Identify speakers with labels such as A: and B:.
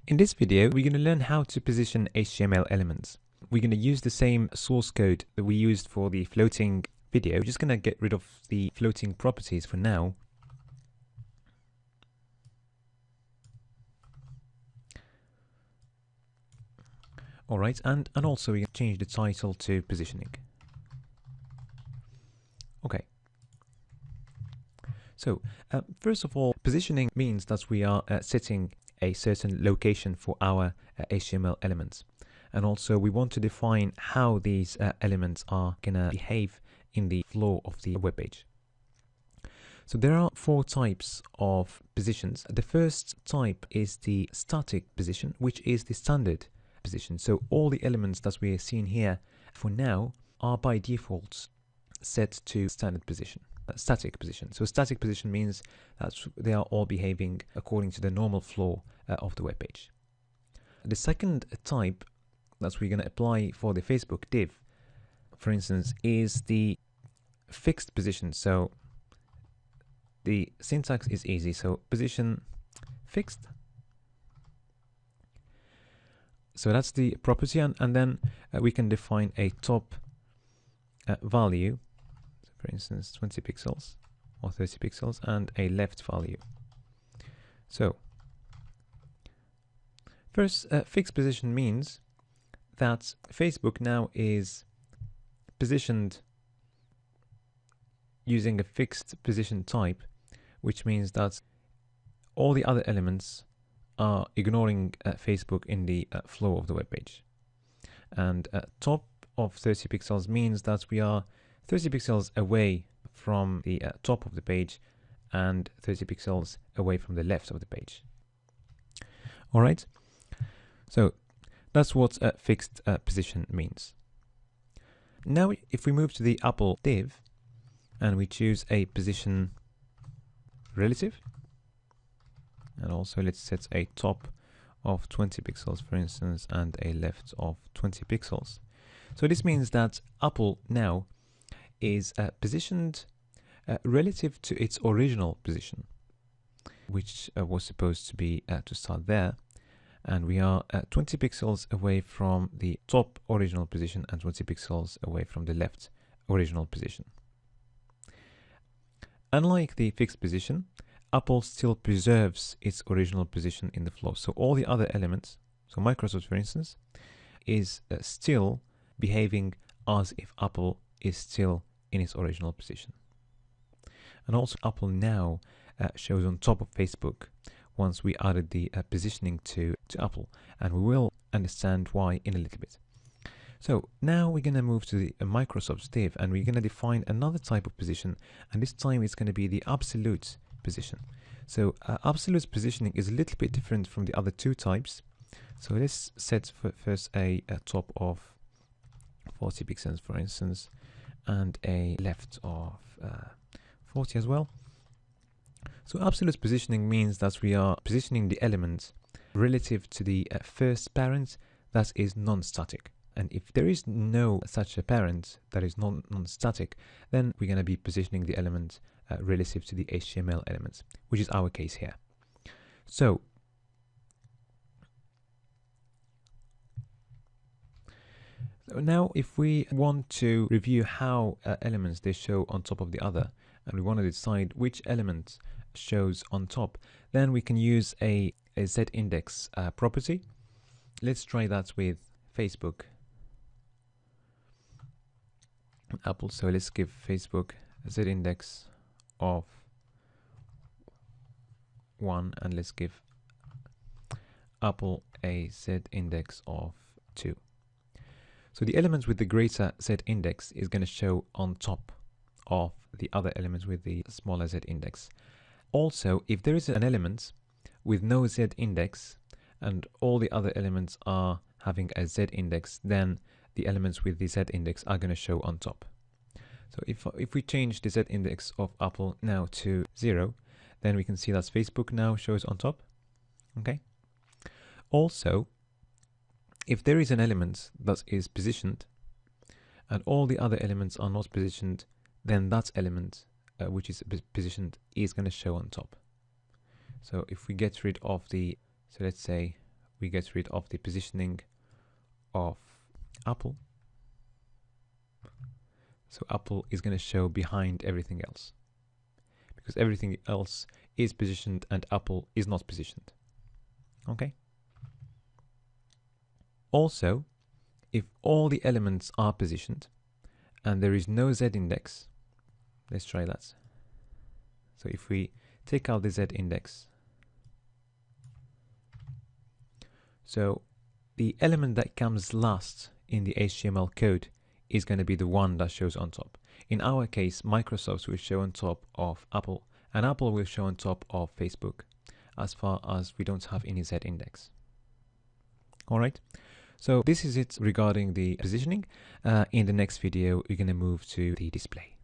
A: In this video, we're going to learn how to position HTML elements. We're going to use the same source code that we used for the floating video. We're just going to get rid of the floating properties for now. Alright, and also we can change the title to positioning. Okay. So, first of all, positioning means that we are setting a certain location for our HTML elements. And also we want to define how these elements are going to behave in the flow of the web page. So there are four types of positions. The first type is the static position, which is the standard position. So all the elements that we are seeing here for now are by default set to standard position. Static position. So static position means that they are all behaving according to the normal flow of the web page. The second type that we're going to apply for the Facebook div, for instance, is the fixed position. So the syntax is easy. So position fixed. So that's the property, and then we can define a top value. For instance, 20 pixels or 30 pixels and a left value. So first, fixed position means that Facebook now is positioned using a fixed position type, which means that all the other elements are ignoring Facebook in the flow of the web page. And top of 30 pixels means that we are 30 pixels away from the top of the page and 30 pixels away from the left of the page. All right, so that's what fixed position means. Now, if we move to the Apple div and we choose a position relative, and also let's set a top of 20 pixels, for instance, and a left of 20 pixels. So this means that Apple now is positioned relative to its original position, which was supposed to be to start there, and we are 20 pixels away from the top original position and 20 pixels away from the left original position. Unlike the fixed position, Apple still preserves its original position in the flow. So all the other elements, so Microsoft for instance, is still behaving as if Apple is still in its original position. And also Apple now shows on top of Facebook once we added the positioning to Apple, and we will understand why in a little bit. So now we're going to move to the Microsoft div, and we're going to define another type of position, and this time it's going to be the absolute position. So absolute positioning is a little bit different from the other two types. So let's set first a top of 40 pixels, for instance, and a left of 40 as well. So absolute positioning means that we are positioning the element relative to the first parent that is non-static. And if there is no such a parent that is non-static, then we're going to be positioning the element relative to the HTML elements, which is our case here. So now if we want to review how elements they show on top of the other, and we want to decide which element shows on top, then we can use a z-index property. Let's try that with Facebook, Apple. So let's give Facebook a z-index of 1, and let's give Apple a z-index of 2. So the element with the greater z-index is going to show on top of the other elements with the smaller z-index. Also, if there is an element with no z-index and all the other elements are having a z-index, then the elements with the z-index are going to show on top. So if we change the z-index of Apple now to 0, then we can see that Facebook now shows on top. Okay. Also, if there is an element that is positioned and all the other elements are not positioned, then that element which is positioned is going to show on top. So if we get rid of the, so let's say we get rid of the positioning of Apple. So Apple is going to show behind everything else, because everything else is positioned and Apple is not positioned. Okay. Also, if all the elements are positioned and there is no Z index, let's try that. So if we take out the Z index, so the element that comes last in the HTML code is going to be the one that shows on top. In our case, Microsoft will show on top of Apple, and Apple will show on top of Facebook, as far as we don't have any Z index. All right. So this is it regarding the positioning. In the next video, we're going to move to the display.